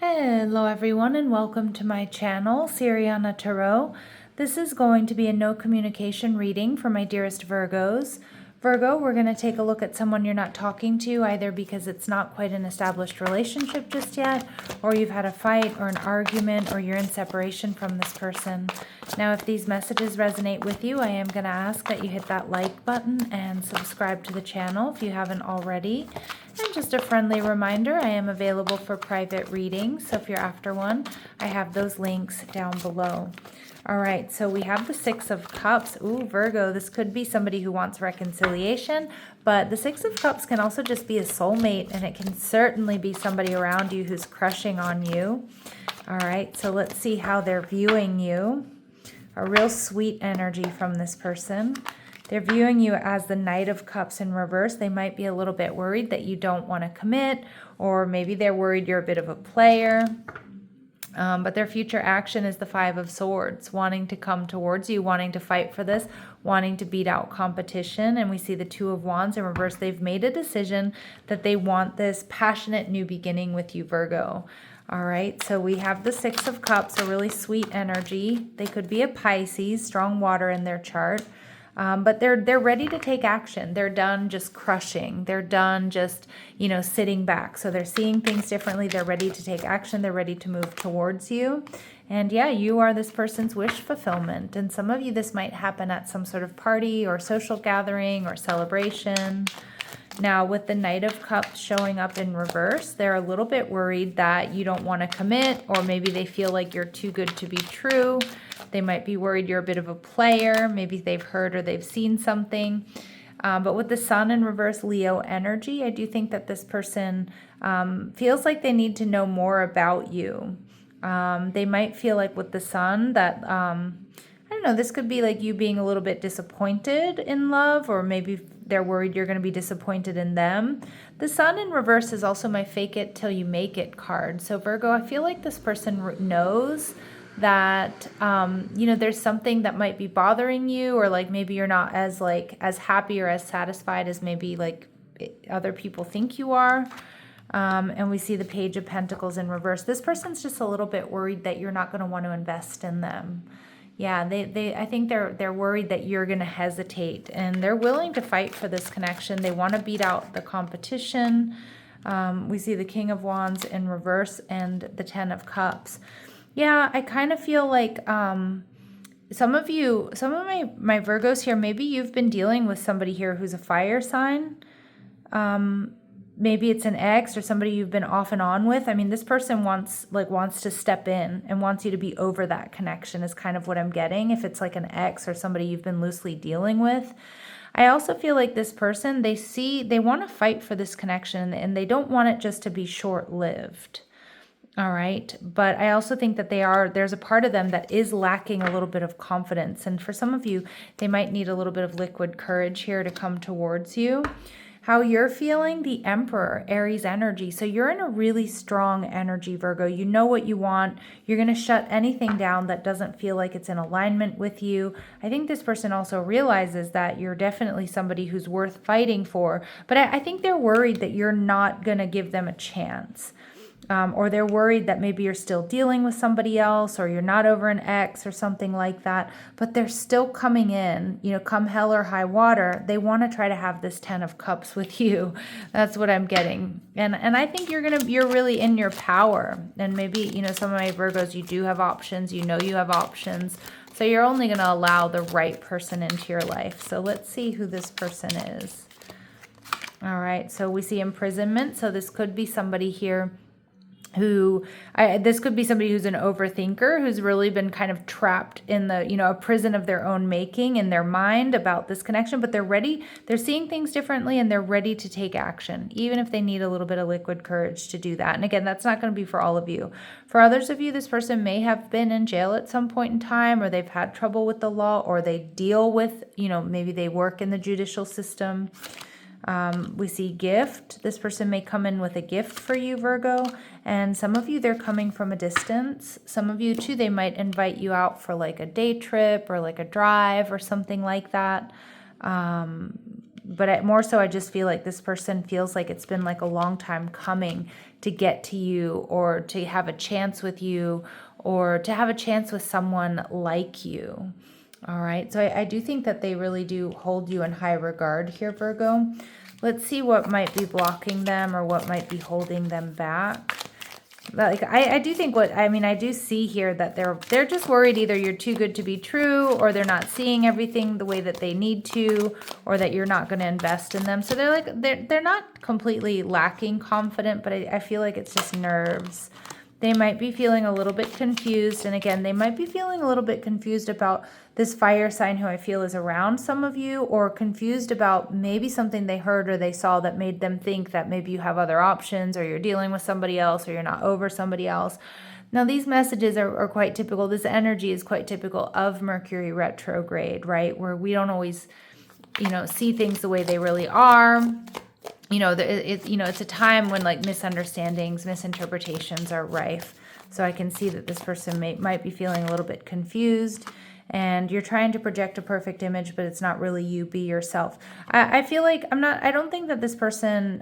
Hello everyone and welcome to my channel, Sirianatarot. This is going to be a no communication reading for my dearest Virgos. Virgo, we're going to take a look at someone you're not talking to, either because it's not quite an established relationship just yet, or you've had a fight or an argument, or you're in separation from this person. Now, if these messages resonate with you, I am going to ask that you hit that like button and subscribe to the channel if you haven't already. And just a friendly reminder, I am available for private readings, so if you're after one, I have those links down below. All right, so we have the Six of Cups. Ooh, Virgo, this could be somebody who wants reconciliation, but the Six of Cups can also just be a soulmate, and it can certainly be somebody around you who's crushing on you. All right, so let's see how they're viewing you. A real sweet energy from this person. They're viewing you as the Knight of Cups in reverse. They might be a little bit worried that you don't want to commit, or maybe they're worried you're a bit of a player. But their future action is the Five of Swords, wanting to come towards you, wanting to fight for this, wanting to beat out competition. And we see the Two of Wands in reverse. They've made a decision that they want this passionate new beginning with you, Virgo. All right, so we have the Six of Cups, a really sweet energy. They could be a Pisces, strong water in their chart. But they're ready to take action. They're done just crushing. They're done just, sitting back. So they're seeing things differently. They're ready to take action. They're ready to move towards you. And yeah, you are this person's wish fulfillment. And some of you, this might happen at some sort of party or social gathering or celebration. Now, with the Knight of Cups showing up in reverse, they're a little bit worried that you don't want to commit, or maybe they feel like you're too good to be true. They might be worried you're a bit of a player. Maybe they've heard or they've seen something. But with the Sun in reverse, Leo energy, I do think that this person feels like they need to know more about you. They might feel like with the Sun that, I don't know, this could be like you being a little bit disappointed in love, or maybe they're worried you're going to be disappointed in them. The Sun in reverse is also my fake it till you make it card. So Virgo, I feel like this person knows that, there's something that might be bothering you, or like maybe you're not as happy or as satisfied as maybe like other people think you are. And we see the Page of Pentacles in reverse. This person's just a little bit worried that you're not going to want to invest in them. Yeah, I think they're worried that you're going to hesitate, and they're willing to fight for this connection. They want to beat out the competition. We see the King of Wands in reverse and the Ten of Cups. Yeah, I kind of feel like some of my Virgos here, maybe you've been dealing with somebody here who's a fire sign. Maybe it's an ex or somebody you've been off and on with. I mean, this person wants to step in and wants you to be over that connection is kind of what I'm getting. If it's like an ex or somebody you've been loosely dealing with. I also feel like this person, they want to fight for this connection, and they don't want it just to be short-lived. All right. But I also think that there's a part of them that is lacking a little bit of confidence. And for some of you, they might need a little bit of liquid courage here to come towards you. How you're feeling, the Emperor, Aries energy. So you're in a really strong energy, Virgo. You know what you want. You're going to shut anything down that doesn't feel like it's in alignment with you. I think this person also realizes that you're definitely somebody who's worth fighting for. But I think they're worried that you're not going to give them a chance. Or they're worried that maybe you're still dealing with somebody else, or you're not over an ex or something like that, but they're still coming in, come hell or high water. They want to try to have this Ten of Cups with you. That's what I'm getting. And I think you're really in your power. And maybe, some of my Virgos, you do have options, you have options. So you're only going to allow the right person into your life. So let's see who this person is. All right. So we see imprisonment. So this could be somebody here this could be somebody who's an overthinker, who's really been kind of trapped in a prison of their own making in their mind about this connection, but they're seeing things differently, and they're ready to take action, even if they need a little bit of liquid courage to do that. And again, that's not going to be for all of you. For others of you, this person may have been in jail at some point in time, or they've had trouble with the law, or they deal with, maybe they work in the judicial system. We see gift. This person may come in with a gift for you, Virgo. And some of you, they're coming from a distance. Some of you, too, they might invite you out for like a day trip or like a drive or something like that. but more so I just feel like this person feels like it's been like a long time coming to get to you, or to have a chance with you, or to have a chance with someone like you. All right, so I do think that they really do hold you in high regard here, Virgo. Let's see what might be blocking them or what might be holding them back. Like I do think I do see here that they're just worried either you're too good to be true, or they're not seeing everything the way that they need to, or that you're not going to invest in them. So they're not completely lacking confident, but I feel like it's just nerves. They might be feeling a little bit confused. And again, they might be feeling a little bit confused about this fire sign who I feel is around some of you, or confused about maybe something they heard or they saw that made them think that maybe you have other options, or you're dealing with somebody else, or you're not over somebody else. Now, these messages are quite typical. This energy is quite typical of Mercury retrograde, right? Where we don't always, see things the way they really are. It's a time when like misunderstandings, misinterpretations are rife. So I can see that this person might be feeling a little bit confused, and you're trying to project a perfect image, but it's not really you. Be yourself. I feel like I don't think that this person,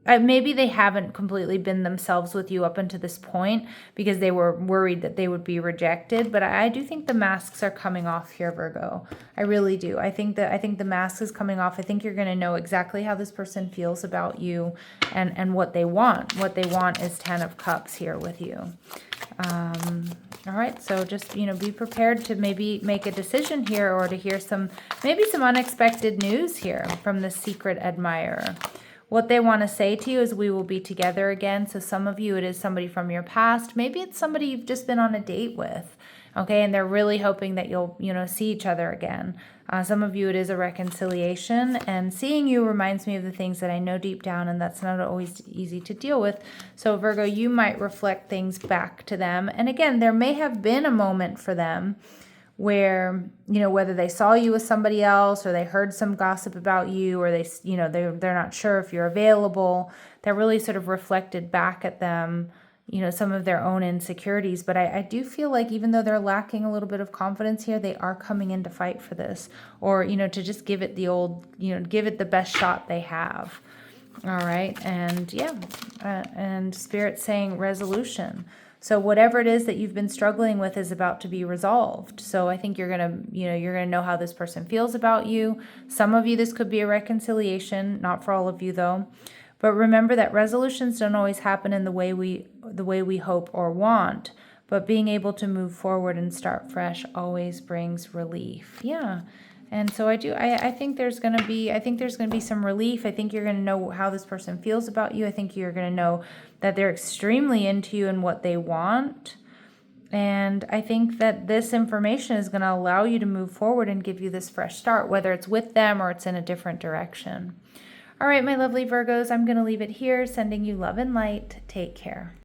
maybe they haven't completely been themselves with you up until this point because they were worried that they would be rejected. But I do think the masks are coming off here, Virgo. I really do. I think the mask is coming off. I think you're going to know exactly how this person feels about you and what they want. What they want is 10 of Cups here with you. All right, so just, be prepared to maybe make a decision here, or to hear maybe some unexpected news here from the secret admirer. What they want to say to you is, we will be together again. So some of you, it is somebody from your past. Maybe it's somebody you've just been on a date with, okay? And they're really hoping that you'll, see each other again. Some of you, it is a reconciliation. And seeing you reminds me of the things that I know deep down, and that's not always easy to deal with. So Virgo, you might reflect things back to them. And again, there may have been a moment for them where, whether they saw you with somebody else, or they heard some gossip about you, or they're not sure if you're available, that really sort of reflected back at them, some of their own insecurities. But I do feel like even though they're lacking a little bit of confidence here, they are coming in to fight for this, or, to just give it give it the best shot they have. All right. And and Spirit's saying resolution. So whatever it is that you've been struggling with is about to be resolved. So I think you're going to know how this person feels about you. Some of you, this could be a reconciliation, not for all of you though. But remember that resolutions don't always happen in the way we hope or want, but being able to move forward and start fresh always brings relief. Yeah. And so I think there's going to be some relief. I think you're going to know how this person feels about you. I think you're going to know that they're extremely into you and what they want. And I think that this information is going to allow you to move forward and give you this fresh start, whether it's with them or it's in a different direction. All right, my lovely Virgos, I'm going to leave it here, sending you love and light. Take care.